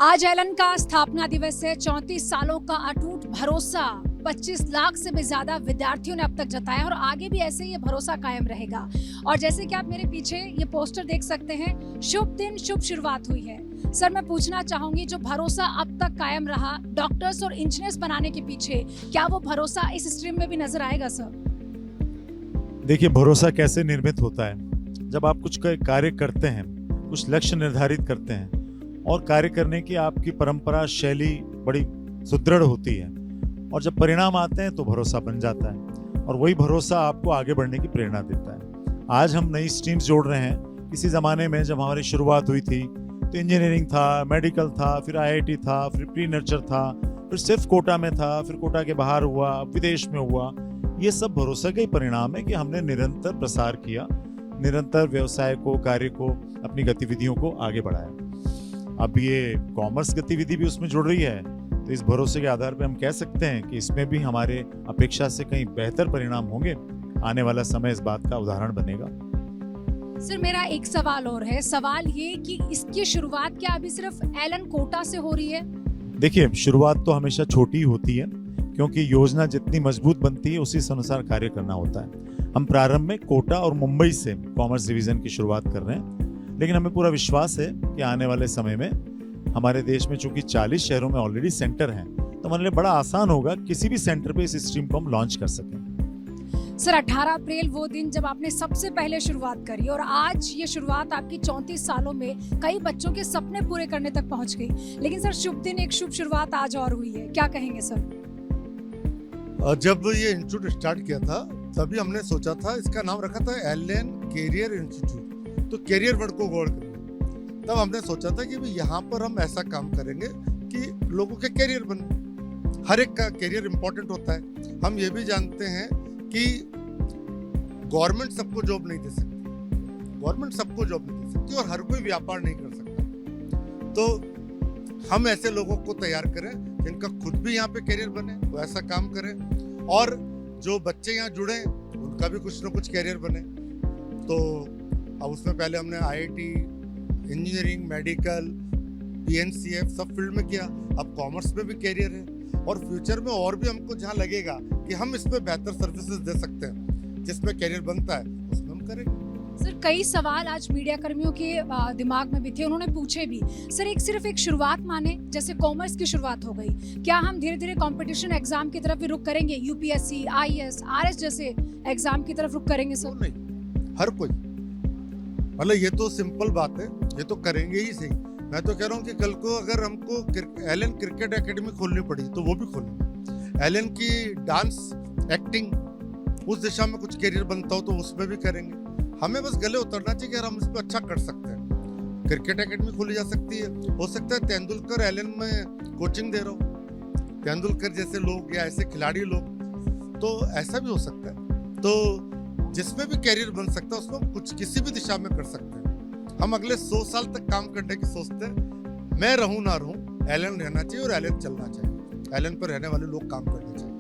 आज एलन का स्थापना दिवस है। 34 सालों का अटूट भरोसा 25 लाख से भी ज्यादा विद्यार्थियों ने अब तक जताया और आगे भी ऐसे ये भरोसा कायम रहेगा। और जैसे कि आप मेरे पीछे ये पोस्टर देख सकते हैं, शुभ दिन शुभ शुरुआत हुई है। सर, मैं पूछना चाहूंगी, जो भरोसा अब तक कायम रहा डॉक्टर्स और इंजीनियर्स बनाने के पीछे, क्या वो भरोसा इस स्ट्रीम में भी नजर आएगा सर? देखिए, भरोसा कैसे निर्मित होता है? जब आप कुछ कार्य करते हैं, कुछ लक्ष्य निर्धारित करते हैं और कार्य करने की आपकी परंपरा शैली बड़ी सुदृढ़ होती है और जब परिणाम आते हैं तो भरोसा बन जाता है और वही भरोसा आपको आगे बढ़ने की प्रेरणा देता है। आज हम नई स्ट्रीम्स जोड़ रहे हैं। किसी ज़माने में जब हमारी शुरुआत हुई थी तो इंजीनियरिंग था, मेडिकल था, फिर आईआईटी था, फिर प्री नर्चर था, फिर सिर्फ कोटा में था, फिर कोटा के बाहर हुआ, विदेश में हुआ। ये सब भरोसा का ही परिणाम है कि हमने निरंतर प्रसार किया, निरंतर व्यवसाय को, कार्य को, अपनी गतिविधियों को आगे बढ़ाया। अब ये कॉमर्स गतिविधि भी उसमें जुड़ रही है, तो इस भरोसे के आधार पर हम कह सकते हैं कि इसमें भी हमारे अपेक्षा से कहीं बेहतर परिणाम होंगे। आने वाला समय इस बात का उदाहरण बनेगा। सर, मेरा एक सवाल और है। सवाल ये कि इसकी शुरुआत क्या अभी सिर्फ एलन कोटा से हो रही है? देखिए, शुरुआत तो हमेशा छोटी होती है क्योंकि योजना जितनी मजबूत बनती है उसी से अनुसार कार्य करना होता है। हम प्रारंभ में कोटा और मुंबई से कॉमर्स डिवीजन की शुरुआत कर रहे हैं, लेकिन हमें पूरा विश्वास है कि आने वाले समय में हमारे देश में चूंकि 40 शहरों में ऑलरेडी सेंटर हैं, तो हमारे लिए बड़ा आसान होगा किसी भी सेंटर पे इस स्ट्रीम को हम लॉन्च कर सकें। सर, 18 अप्रैल वो दिन जब आपने सबसे पहले शुरुआत करी और आज ये शुरुआत आपकी 34 सालों में कई बच्चों के सपने पूरे करने तक पहुंच गई। लेकिन सर, शुभ दिन, एक शुभ शुरुआत आज और हुई है, क्या कहेंगे सर? जब ये इंस्टीट्यूट स्टार्ट किया था तभी हमने सोचा था, इसका नाम रखा था एलन कैरियर इंस्टीट्यूट, तो कैरियर वर्ड को गौर करें। तब हमने सोचा था कि यहाँ पर हम ऐसा काम करेंगे कि लोगों के कैरियर बने। हर एक का कैरियर इंपॉर्टेंट होता है। हम ये भी जानते हैं कि गवर्नमेंट सबको जॉब नहीं दे सकती, गवर्नमेंट सबको जॉब नहीं दे सकती और हर कोई व्यापार नहीं कर सकता। तो हम ऐसे लोगों को तैयार करें जिनका खुद भी यहाँ पे कैरियर बने, वो ऐसा काम करें और जो बच्चे यहाँ जुड़े उनका भी कुछ ना कुछ कैरियर बने। तो अब उसमें पहले हमने आईआईटी, इंजीनियरिंग, मेडिकल, पीएनसीएफ सब फील्ड में किया। अब कॉमर्स में भी कैरियर है और फ्यूचर में और भी हमको जहाँ लगेगा कि हम इसमें बेहतर सर्विसेज दे सकते हैं, जिसमें कैरियर बनता है उसमें हम करेंगे। सर, कई सवाल आज मीडिया कर्मियों के दिमाग में भी थे, उन्होंने पूछे भी। सर, सिर्फ एक शुरुआत माने, जैसे कॉमर्स की शुरुआत हो गई, क्या हम धीरे धीरे कंपटीशन एग्जाम की तरफ भी रुख करेंगे? यूपीएससी, आईएएस, आरएस जैसे एग्जाम की तरफ रुख करेंगे सर? नहीं, हर कोई, मतलब ये तो सिंपल बात है, ये तो करेंगे ही सही। मैं तो कह रहा हूँ कि कल को अगर हमको एलन क्रिकेट एकेडमी खोलनी पड़ी तो वो भी खोलेंगे। एलन की डांस, एक्टिंग, उस दिशा में कुछ कैरियर बनता हो तो उसमें भी करेंगे। हमें बस गले उतरना चाहिए कि यार हम इस पर अच्छा कर सकते हैं। क्रिकेट एकेडमी खोली जा सकती है, हो सकता है तेंदुलकर एलन में कोचिंग दे रहा हो, तेंदुलकर जैसे लोग या ऐसे खिलाड़ी लोग, तो ऐसा भी हो सकता है। तो जिसमें भी कैरियर बन सकता है उसमें कुछ किसी भी दिशा में कर सकते हैं। हम अगले 100 साल तक काम करने की सोचते हैं। मैं रहूं ना रहूं, एलन रहना चाहिए और एलन चलना चाहिए। एलन पर रहने वाले लोग काम करने चाहिए।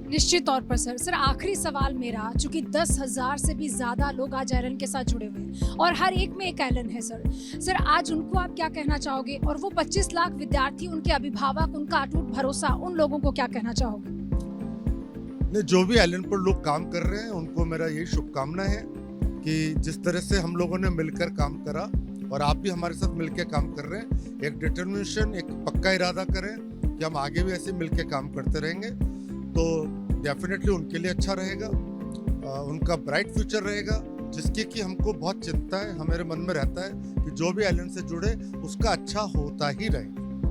निश्चित तौर पर सर। आखिरी सवाल मेरा, चूंकि 10,000 से भी ज्यादा लोग आज एलन के साथ जुड़े हुए हैं और हर एक में एक एलन है सर, आज उनको आप क्या कहना चाहोगे? और वो 25 लाख विद्यार्थी, उनके अभिभावक, उनका अटूट भरोसा, उन लोगों को क्या कहना चाहोगे? जो भी एलन पर लोग काम कर रहे हैं उनको मेरा यही शुभकामना है कि जिस तरह से हम लोगों ने मिलकर काम करा और आप भी हमारे साथ मिलकर काम कर रहे हैं, एक डिटर्मिनेशन, एक पक्का इरादा करें कि हम आगे भी ऐसे मिलकर काम करते रहेंगे, तो डेफिनेटली उनके लिए अच्छा रहेगा, उनका ब्राइट फ्यूचर रहेगा, जिसकी कि हमको बहुत चिंता है। हमारे मन में रहता है कि जो भी एलन से जुड़े उसका अच्छा होता ही रहे,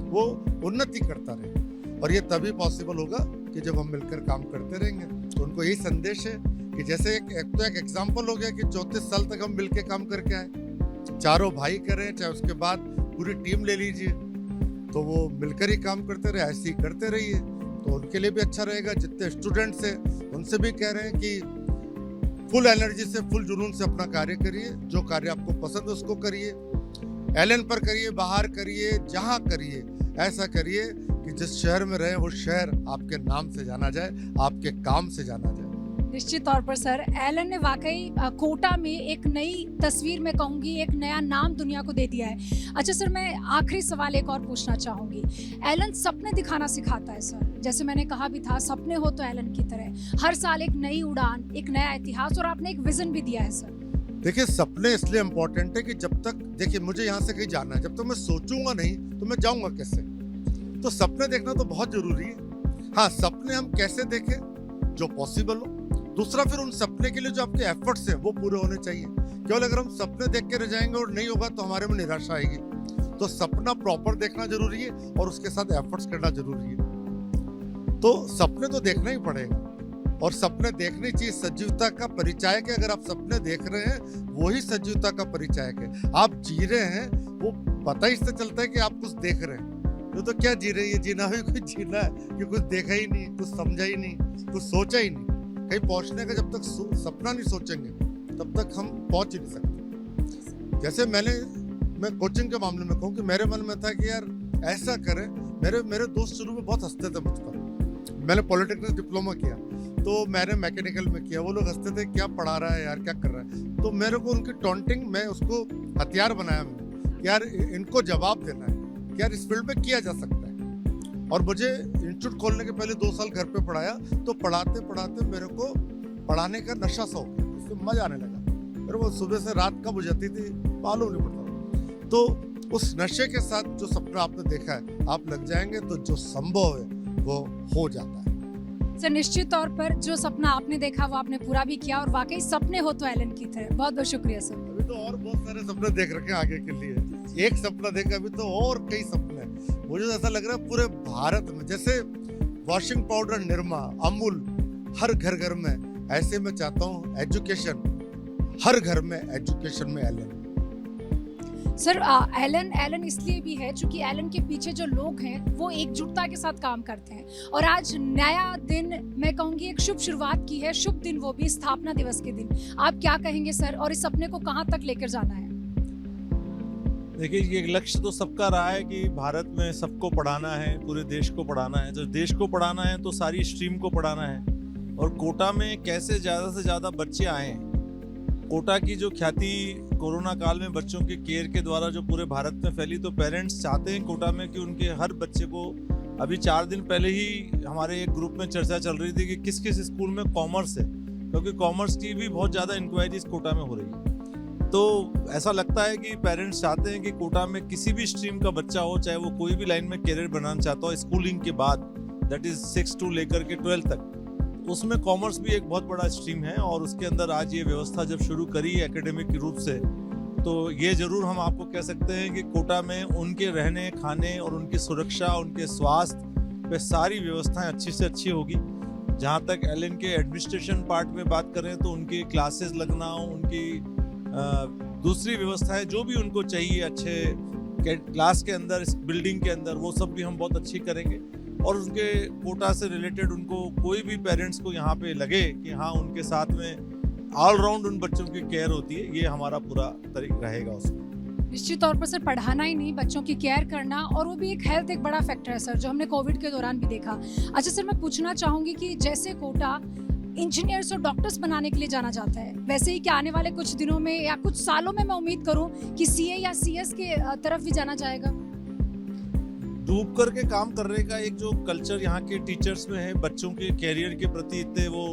वो उन्नति करता रहे, और ये तभी पॉसिबल होगा कि जब हम मिलकर काम करते रहेंगे। तो उनको यही संदेश है कि जैसे एक एग्जाम्पल हो गया कि 34 साल तक हम मिलकर काम करके आए, चारों भाई करें, चाहे उसके बाद पूरी टीम ले लीजिए, तो वो मिलकर ही काम करते रहे, ऐसे ही करते रहिए, तो उनके लिए भी अच्छा रहेगा। जितने स्टूडेंट्स हैं उनसे भी कह रहे हैं कि फुल एनर्जी से, फुल जुनून से अपना कार्य करिए, जो कार्य आपको पसंद है उसको करिए, एलन पर करिए, बाहर करिए, जहाँ करिए, ऐसा करिए कि जिस शहर में रहे वो शहर आपके नाम से जाना जाए, आपके काम से जाना जाए। निश्चित तौर पर सर, एलन ने वाकई कोटा में एक नई तस्वीर, मैं कहूँगी एक नया नाम दुनिया को दे दिया है। अच्छा सर, मैं आखिरी सवाल एक और पूछना चाहूँगी। एलन सपने दिखाना सिखाता है सर, जैसे मैंने कहा भी था, सपने हो तो एलन की तरह हर साल एक नई उड़ान, एक नया इतिहास, और आपने एक विजन भी दिया है सर। देखिए, सपने इसलिए इम्पोर्टेंट है कि जब तक, देखिए मुझे यहाँ से कहीं जाना है, जब तक मैं सोचूंगा नहीं तो मैं जाऊंगा कैसे। तो सपने देखना तो बहुत जरूरी है। हाँ, सपने हम कैसे देखें जो पॉसिबल हो। दूसरा, फिर उन सपने के लिए जो आपके एफर्ट्स हैं वो पूरे होने चाहिए। केवल अगर हम सपने देख के रह जाएंगे और नहीं होगा तो हमारे में निराशा आएगी। तो सपना प्रॉपर देखना जरूरी है और उसके साथ एफर्ट्स करना जरूरी है। तो सपने तो देखना ही पड़ेगा, और सपने देखनी चाहिए। सजीवता का परिचायक है। अगर आप सपने देख रहे हैं, वही सजीवता का परिचायक है। आप जी रहे हैं, वो पता ही इससे चलता है कि आप कुछ देख रहे हैं। तो क्या जी रहे हैं? ये जीना भी कुछ जीना है कि कुछ देखा ही नहीं, कुछ समझा ही नहीं, कुछ सोचा ही नहीं। कहीं पहुंचने का जब तक सपना नहीं सोचेंगे तब तक हम पहुंच ही नहीं सकते। जैसे मैं कोचिंग के मामले में कहूँ कि मेरे मन में था कि यार ऐसा करें। मेरे दोस्त शुरू में बहुत हंसते थे मुझ पर। मैंने पॉलिटेक्निक डिप्लोमा किया तो मैंने मैकेनिकल में किया। वो लोग हंसते थे, क्या पढ़ा रहा है यार, क्या कर रहा है। तो मेरे को उनकी टॉन्टिंग, मैं उसको हथियार बनाया मैंने कि यार इनको जवाब देना है कि यार इस फील्ड में किया जा सकता है। और मुझे इंस्टीट्यूट खोलने के पहले 2 साल घर पे पढ़ाया। तो पढ़ाते पढ़ाते मेरे को पढ़ाने का नशा सा हो गया, उससे मजा आने लगा। मेरे को सुबह से रात कब हो जाती थी मालूम नहीं पड़ता। तो उस नशे के साथ जो सपना आपने देखा है, आप लग जाएंगे तो जो संभव है वो हो जाता है। सर, निश्चित तौर पर जो सपना आपने देखा वो आपने पूरा भी किया, और वाकई सपने हो तो एलन की तरह। बहुत बहुत शुक्रिया सर। अभी तो और बहुत सारे सपने देख रखे हैं आगे के लिए। एक सपना देखा, अभी तो और कई सपने हैं। मुझे तो ऐसा लग रहा है पूरे भारत में, जैसे वॉशिंग पाउडर निरमा, अमूल हर घर घर में, ऐसे मैं चाहता हूँ एजुकेशन हर घर में, एजुकेशन में एलन। सर, एलन इसलिए भी है क्योंकि एलन के पीछे जो लोग हैं वो एकजुटता के साथ काम करते हैं। और आज नया दिन, मैं कहूँगी एक शुभ शुरुआत की है, शुभ दिन, वो भी स्थापना दिवस के दिन। आप क्या कहेंगे सर, और इस सपने को कहाँ तक लेकर जाना है? देखिए, ये लक्ष्य तो सबका रहा है कि भारत में सबको पढ़ाना है, पूरे देश को पढ़ाना है। जब देश को पढ़ाना है तो सारी स्ट्रीम को पढ़ाना है। और कोटा में कैसे ज़्यादा से ज़्यादा बच्चे आएँ। कोटा की जो ख्याति कोरोना काल में बच्चों के केयर के द्वारा जो पूरे भारत में फैली, तो पेरेंट्स चाहते हैं कोटा में कि उनके हर बच्चे को, अभी 4 दिन पहले ही हमारे एक ग्रुप में चर्चा चल रही थी कि किस किस स्कूल में कॉमर्स है, क्योंकि कॉमर्स की भी बहुत ज़्यादा इंक्वायरीज कोटा में हो रही है। तो ऐसा लगता है कि पेरेंट्स चाहते हैं कि कोटा में किसी भी स्ट्रीम का बच्चा हो, चाहे वो कोई भी लाइन में करियर बनाना चाहता हो स्कूलिंग के बाद, दैट इज 6 to लेकर के 12 तक, उसमें कॉमर्स भी एक बहुत बड़ा स्ट्रीम है। और उसके अंदर आज ये व्यवस्था जब शुरू करी एकेडमिक रूप से, तो ये जरूर हम आपको कह सकते हैं कि कोटा में उनके रहने खाने और उनकी सुरक्षा, उनके स्वास्थ्य पे सारी व्यवस्थाएं अच्छी से अच्छी होगी। जहाँ तक एलन के एडमिनिस्ट्रेशन पार्ट में बात करें तो उनकी क्लासेस लगना, उनकी दूसरी व्यवस्थाएं जो भी उनको चाहिए अच्छे क्लास के अंदर, इस बिल्डिंग के अंदर, वो सब भी हम बहुत अच्छी करेंगे। और उनके कोटा से रिलेटेड उनको कोई भी पेरेंट्स को यहाँ पे लगे कि हाँ उनके साथ में ऑलराउंड उन बच्चों की केयर होती है, ये हमारा पूरा तरीका रहेगा उसमें। निश्चित तौर पर सर, पढ़ाना ही नहीं, बच्चों की केयर करना, और वो भी एक हेल्थ एक बड़ा फैक्टर है सर, जो हमने कोविड के दौरान भी देखा। अच्छा सर, मैं पूछना चाहूँगी कि जैसे कोटा इंजीनियर्स और डॉक्टर्स बनाने के लिए जाना जाता है, वैसे ही क्या आने वाले कुछ दिनों में या कुछ सालों में मैं उम्मीद करूँ कि CA या CS के तरफ भी जाना जाएगा? डूब करके काम करने का एक जो कल्चर यहाँ के टीचर्स में है, बच्चों के कैरियर के प्रति इतने वो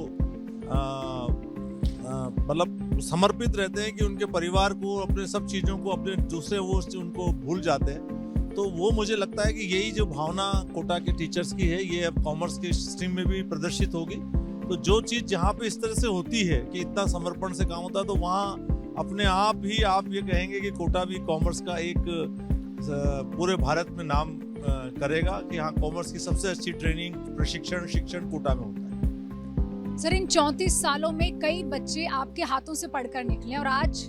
मतलब समर्पित रहते हैं कि उनके परिवार को, अपने सब चीज़ों को, अपने दूसरे वो उनको भूल जाते हैं। तो वो मुझे लगता है कि यही जो भावना कोटा के टीचर्स की है, ये अब कॉमर्स के स्ट्रीम में भी प्रदर्शित होगी। तो जो चीज़ जहाँ पे इस तरह से होती है कि इतना समर्पण से काम होता है, तो वहाँ अपने आप ही आप ये कहेंगे कि कोटा भी कॉमर्स का एक पूरे भारत में नाम करेगा कि हाँ, कॉमर्स की सबसे अच्छी ट्रेनिंग, प्रशिक्षण, शिक्षण कोटा में होता है। सर, इन 34 सालों में कई बच्चे आपके हाथों से पढ़कर निकले, और आज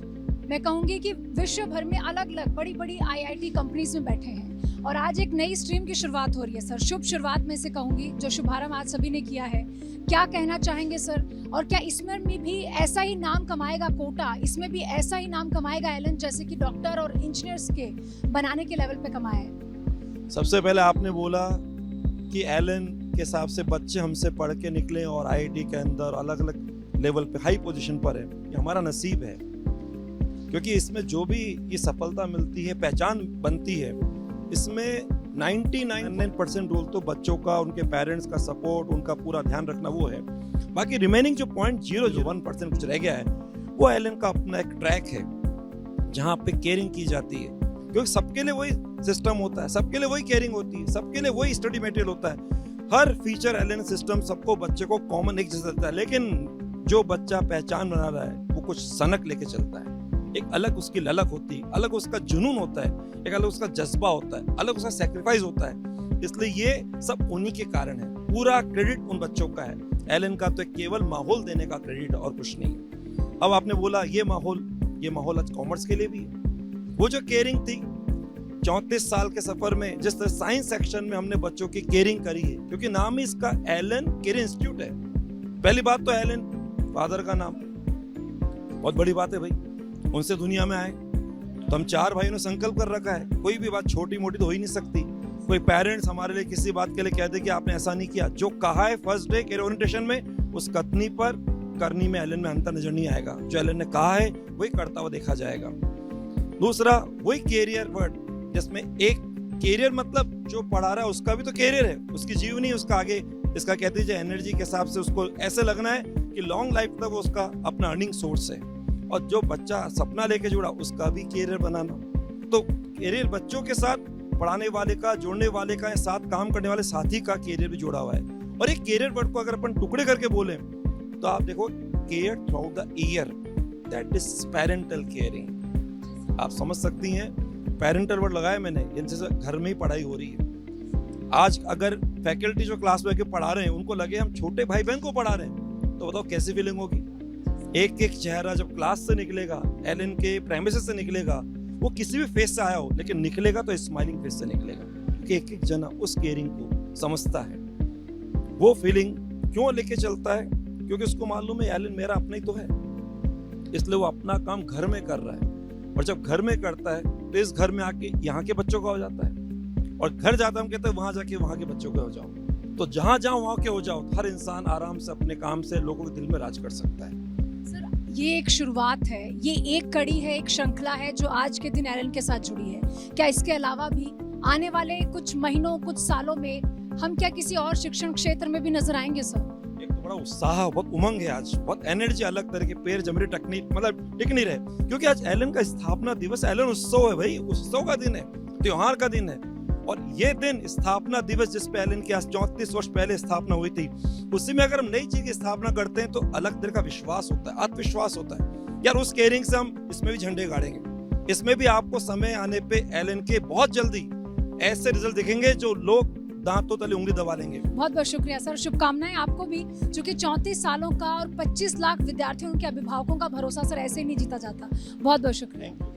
मैं कहूँगी कि विश्व भर में अलग अलग बड़ी बड़ी IIT कंपनीज में बैठे हैं, और आज एक नई स्ट्रीम की शुरुआत हो रही है सर। शुभ शुरुआत में से कहूँगी, जो शुभारंभ आज सभी ने किया है, क्या कहना चाहेंगे सर? और क्या इसमें भी ऐसा ही नाम कमाएगा कोटा, इसमें भी ऐसा ही नाम कमाएगा एलन, जैसे कि डॉक्टर और इंजीनियर्स के बनाने के लेवल पे कमाया है? सबसे पहले आपने बोला कि एलन के हिसाब से बच्चे हमसे पढ़ के निकले और IIT के अंदर अलग अलग लेवल पे हाई पोजीशन पर है, ये हमारा नसीब है। क्योंकि इसमें जो भी ये सफलता मिलती है, पहचान बनती है, इसमें 99% रोल तो बच्चों का, उनके पेरेंट्स का सपोर्ट, उनका पूरा ध्यान रखना वो है। बाकी रिमेनिंग जो 0.001% कुछ रह गया है, वो एलन का अपना एक ट्रैक है जहाँ पे केयरिंग की जाती है। क्योंकि सबके लिए वही सिस्टम होता है, सबके लिए वही केयरिंग होती है, सबके लिए वही स्टडी मटेरियल होता है। हर फीचर एलन सिस्टम सबको, बच्चे को कॉमन एक जैसा देता है। लेकिन जो बच्चा पहचान बना रहा है वो कुछ सनक लेके चलता है, एक अलग उसकी ललक होती है, अलग उसका जुनून होता है, एक अलग उसका जज्बा होता है, अलग उसका सेक्रीफाइस होता है। इसलिए ये सब उन्हीं के कारण है। पूरा क्रेडिट उन बच्चों का है। एलन का तो केवल माहौल देने का क्रेडिट और कुछ नहीं। अब आपने बोला ये माहौल आज कॉमर्स के लिए भी है। वो जो केयरिंग थी 34 साल के सफर में, जिस तरह साइंस सेक्शन में हमने बच्चों की केयरिंग करी है, क्योंकि नाम ही इसका एलन केयरिंग इंस्टीट्यूट है। पहली बात तो एलन फादर का नाम बहुत बड़ी बात है भाई, उनसे दुनिया में आए। तो हम 4 भाइयों ने संकल्प कर रखा है, कोई भी बात छोटी मोटी तो हो ही नहीं सकती। कोई पेरेंट्स हमारे लिए किसी बात के लिए कहते कि आपने ऐसा नहीं किया, जो कहा है फर्स्ट डे कैरियर ओरिएंटेशन में, उस कथनी पर करनी में एलन में अंतर नजर नहीं आएगा। जो एलन ने कहा है वही करता हुआ देखा जाएगा। दूसरा वही कैरियर वर्ड, जिसमें एक कैरियर मतलब जो पढ़ा रहा है उसका भी तो कैरियर है, उसकी जीवनी, उसका आगे इसका कहते हैं एनर्जी के हिसाब से उसको ऐसे लगना है कि लॉन्ग लाइफ तक उसका अपना अर्निंग सोर्स है। और जो बच्चा सपना लेके जुड़ा उसका भी कैरियर बनाना। तो कैरियर बच्चों के साथ पढ़ाने वाले का, जोड़ने वाले का, साथ काम करने वाले साथी का कैरियर भी जुड़ा हुआ है। और एक कैरियर वर्ड को अगर अपन टुकड़े करके बोले तो आप देखो, care through out the year, that is parental caring. आप समझ सकती हैं, पेरेंटल वर्ड लगाया मैंने, इनसे घर में ही पढ़ाई हो रही है। आज अगर फैकल्टी जो क्लास में पढ़ा रहे हैं उनको लगे हम छोटे भाई बहन को पढ़ा रहे हैं, तो बताओ कैसी फीलिंग होगी। एक एक चेहरा जब क्लास से निकलेगा, एलन के प्रेमिसेस से निकलेगा, वो किसी भी फेस से आया हो, लेकिन निकलेगा तो स्माइलिंग फेस से निकलेगा, क्योंकि एक एक जना उस केयरिंग को समझता है। वो फीलिंग क्यों लेके चलता है? क्योंकि उसको मालूम है एलन मेरा अपना ही तो है, इसलिए वो अपना काम घर में कर रहा है। और जब घर में करता है तो इस घर में आके यहाँ के बच्चों का हो जाता है, और घर जाता हम कहते हैं वहां जाके वहां के बच्चों का हो जाओ। तो जहां जाओ वहां के हो जाओ, हर इंसान आराम से अपने काम से लोगों के दिल में राज कर सकता है। सर, ये एक शुरुआत है, ये एक कड़ी है, एक श्रृंखला है जो आज के दिन एलन के साथ जुड़ी है। क्या इसके अलावा भी आने वाले कुछ महीनों, कुछ सालों में हम क्या किसी और शिक्षण क्षेत्र में भी नजर आएंगे सर? एक तो बड़ा उत्साह, बहुत उमंग है आज, बहुत एनर्जी, अलग तरह के पैर जमरे टेक्निक मतलब टिक नहीं रहे, क्योंकि आज एलन का स्थापना दिवस, एलन उत्सव है भाई, उत्सव का दिन है, त्योहार का दिन है। और ये दिन स्थापना दिवस जिस पे एलन की आज 34 वर्ष पहले स्थापना हुई थी, उसी में अगर हम नई चीज की स्थापना करते हैं तो अलग तरह का विश्वास होता है, आत्मविश्वास होता है यार। उस केयरिंग से हम इसमें भी झंडे गाड़ेंगे। इसमें भी आपको समय आने पे एलन के बहुत जल्दी ऐसे रिजल्ट दिखेंगे जो लोग दांतों तले उंगली दबा लेंगे। बहुत बहुत शुक्रिया सर, शुभकामनाएं आपको भी, क्योंकि 34 सालों का और 25 लाख विद्यार्थियों के अभिभावकों का भरोसा सर ऐसे ही नहीं जीता जाता। बहुत बहुत शुक्रिया।